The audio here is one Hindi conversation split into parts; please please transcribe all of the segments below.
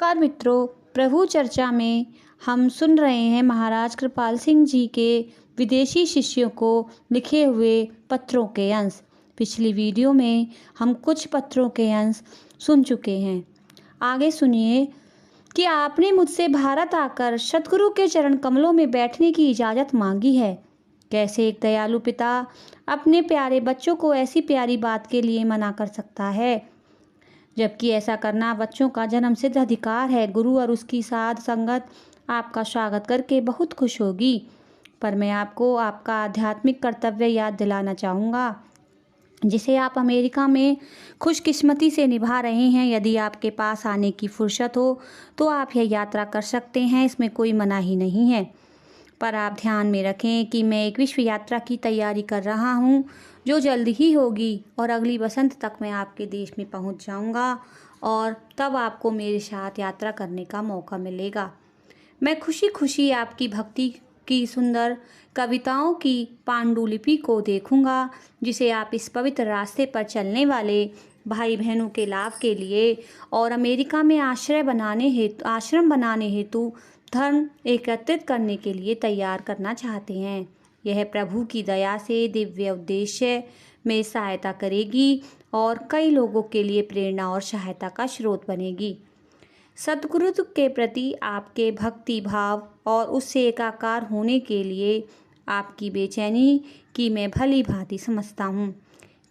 नमस्कार मित्रों, प्रभु चर्चा में हम सुन रहे हैं महाराज कृपाल सिंह जी के विदेशी शिष्यों को लिखे हुए पत्रों के अंश। पिछली वीडियो में हम कुछ पत्रों के अंश सुन चुके हैं। आगे सुनिए कि आपने मुझसे भारत आकर सतगुरु के चरण कमलों में बैठने की इजाज़त मांगी है। कैसे एक दयालु पिता अपने प्यारे बच्चों को ऐसी प्यारी बात के लिए मना कर सकता है, जबकि ऐसा करना बच्चों का जन्म सिद्ध अधिकार है। गुरु और उसकी साध संगत आपका स्वागत करके बहुत खुश होगी, पर मैं आपको आपका आध्यात्मिक कर्तव्य याद दिलाना चाहूँगा, जिसे आप अमेरिका में खुशकिस्मती से निभा रहे हैं। यदि आपके पास आने की फुर्सत हो तो आप यह यात्रा कर सकते हैं, इसमें कोई मनाही नहीं है। पर आप ध्यान में रखें कि मैं एक विश्व यात्रा की तैयारी कर रहा हूँ, जो जल्द ही होगी, और अगली बसंत तक मैं आपके देश में पहुँच जाऊँगा और तब आपको मेरे साथ यात्रा करने का मौका मिलेगा। मैं खुशी खुशी आपकी भक्ति की सुंदर कविताओं की पांडुलिपि को देखूंगा, जिसे आप इस पवित्र रास्ते पर चलने वाले भाई बहनों के लाभ के लिए और अमेरिका में आश्रम बनाने हेतु धर्म एकत्रित करने के लिए तैयार करना चाहते हैं। यह प्रभु की दया से दिव्य उद्देश्य में सहायता करेगी और कई लोगों के लिए प्रेरणा और सहायता का स्रोत बनेगी। सद्गुरु के प्रति आपके भक्ति भाव और उससे एकाकार होने के लिए आपकी बेचैनी की मैं भली भांति समझता हूँ।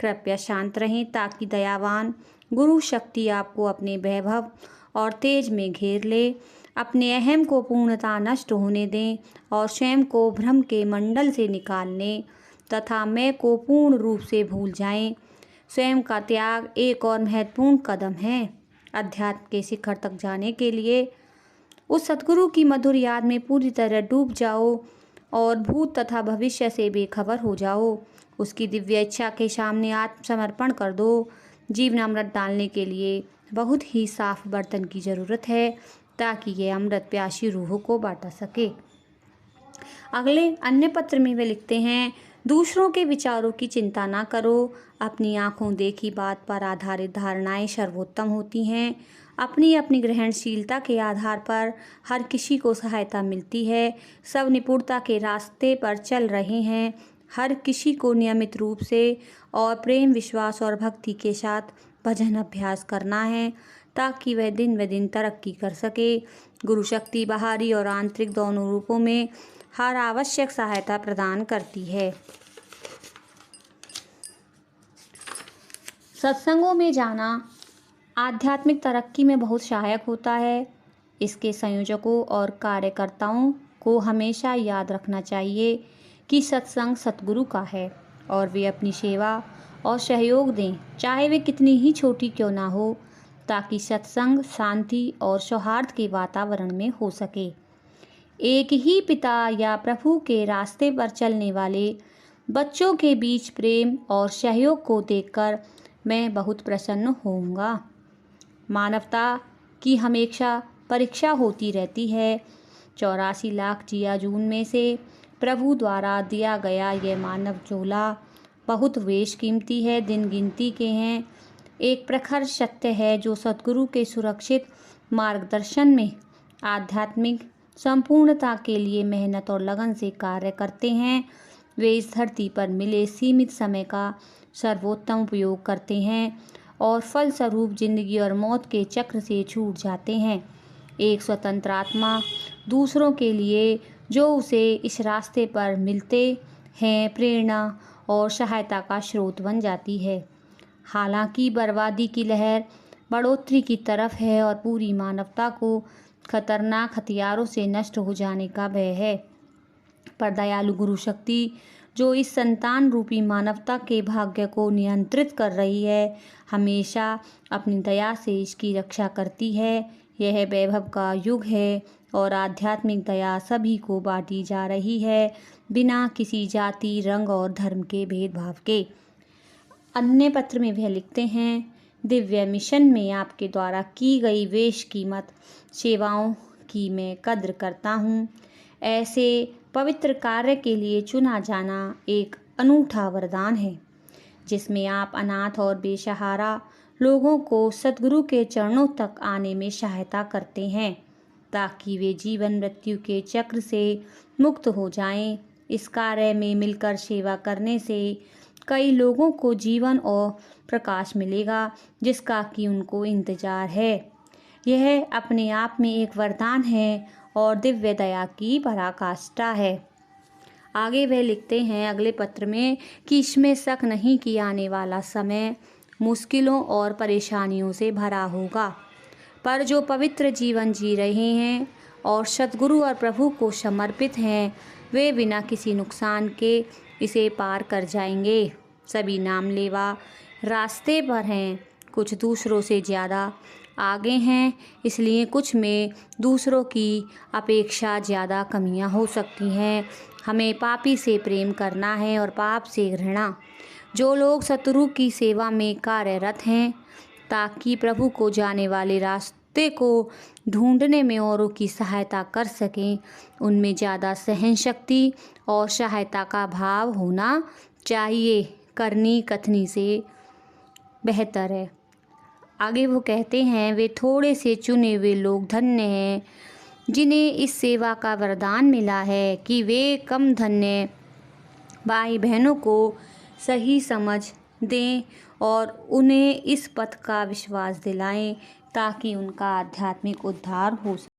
कृपया शांत रहें ताकि दयावान गुरु शक्ति आपको अपने वैभव और तेज में घेर ले। अपने अहम को पूर्णतः नष्ट होने दें और स्वयं को भ्रम के मंडल से निकाल लें तथा मैं को पूर्ण रूप से भूल जाएं। स्वयं का त्याग एक और महत्वपूर्ण कदम है। अध्यात्म के शिखर तक जाने के लिए उस सतगुरु की मधुर याद में पूरी तरह डूब जाओ और भूत तथा भविष्य से बेखबर हो जाओ। उसकी दिव्य इच्छा के सामने आत्मसमर्पण कर दो। जीवन अमृत डालने के लिए बहुत ही साफ बर्तन की ज़रूरत है, ताकि ये अमृत प्यासी रूहों को बांटा सके। अगले अन्य पत्र में वे लिखते हैं, दूसरों के विचारों की चिंता ना करो। अपनी आंखों देखी बात पर आधारित धारणाएं सर्वोत्तम होती हैं। अपनी अपनी ग्रहणशीलता के आधार पर हर किसी को सहायता मिलती है। सब निपुणता के रास्ते पर चल रहे हैं। हर किसी को नियमित रूप से और प्रेम विश्वास और भक्ति के साथ भजन अभ्यास करना है, ताकि वह दिन ब दिन तरक्की कर सके। गुरु शक्ति बाहरी और आंतरिक दोनों रूपों में हर आवश्यक सहायता प्रदान करती है। सत्संगों में जाना आध्यात्मिक तरक्की में बहुत सहायक होता है। इसके संयोजकों और कार्यकर्ताओं को हमेशा याद रखना चाहिए कि सत्संग सतगुरु का है और वे अपनी सेवा और सहयोग दें, चाहे वे कितनी ही छोटी क्यों ना हो, ताकि सत्संग शांति और सौहार्द के वातावरण में हो सके। एक ही पिता या प्रभु के रास्ते पर चलने वाले बच्चों के बीच प्रेम और सहयोग को देखकर मैं बहुत प्रसन्न होऊंगा। मानवता की हमेशा परीक्षा होती रहती है। 84 लाख जिया जून में से प्रभु द्वारा दिया गया यह मानव झोला बहुत बेशकीमती है, दिन गिनती के हैं। एक प्रखर सत्य है जो सद्गुरु के सुरक्षित मार्गदर्शन में आध्यात्मिक संपूर्णता के लिए मेहनत और लगन से कार्य करते हैं। वे इस धरती पर मिले सीमित समय का सर्वोत्तम उपयोग करते हैं और फलस्वरूप जिंदगी और मौत के चक्र से छूट जाते हैं। एक स्वतंत्र आत्मा दूसरों के लिए जो उसे इस रास्ते पर मिलते हैं प्रेरणा और सहायता का स्रोत बन जाती है। हालांकि बर्बादी की लहर बढ़ोतरी की तरफ है और पूरी मानवता को खतरनाक हथियारों से नष्ट हो जाने का भय है, पर दयालु गुरु शक्ति जो इस संतान रूपी मानवता के भाग्य को नियंत्रित कर रही है, हमेशा अपनी दया से इसकी रक्षा करती है। यह वैभव का युग है और आध्यात्मिक दया सभी को बांटी जा रही है, बिना किसी जाति रंग और धर्म के भेदभाव के। अन्य पत्र में वह लिखते हैं, दिव्य मिशन में आपके द्वारा की गई बेशकीमत सेवाओं की मैं कद्र करता हूँ। ऐसे पवित्र कार्य के लिए चुना जाना एक अनूठा वरदान है, जिसमें आप अनाथ और बेसहारा लोगों को सद्गुरु के चरणों तक आने में सहायता करते हैं ताकि वे जीवन मृत्यु के चक्र से मुक्त हो जाएं। इस कार्य में मिलकर सेवा करने से कई लोगों को जीवन और प्रकाश मिलेगा जिसका कि उनको इंतजार है। यह अपने आप में एक वरदान है और दिव्य दया की पराकाष्ठा है। आगे वह लिखते हैं अगले पत्र में कि इसमें शक नहीं कि आने वाला समय मुश्किलों और परेशानियों से भरा होगा, पर जो पवित्र जीवन जी रहे हैं और सद्गुरु और प्रभु को समर्पित हैं वे बिना किसी नुकसान के इसे पार कर जाएंगे। सभी नामलेवा रास्ते पर हैं, कुछ दूसरों से ज़्यादा आगे हैं, इसलिए कुछ में दूसरों की अपेक्षा ज़्यादा कमियां हो सकती हैं। हमें पापी से प्रेम करना है और पाप से घृणा। जो लोग सतगुरु की सेवा में कार्यरत हैं ताकि प्रभु को जाने वाले रास्ते को ढूंढने में औरों की सहायता कर सकें, उनमें ज़्यादा सहन शक्ति और सहायता का भाव होना चाहिए। करनी कथनी से बेहतर है। आगे वो कहते हैं वे थोड़े से चुने हुए लोग धन्य हैं जिन्हें इस सेवा का वरदान मिला है कि वे कम धन्य भाई बहनों को सही समझ दें और उन्हें इस पथ का विश्वास दिलाएं ताकि उनका आध्यात्मिक उद्धार हो सके।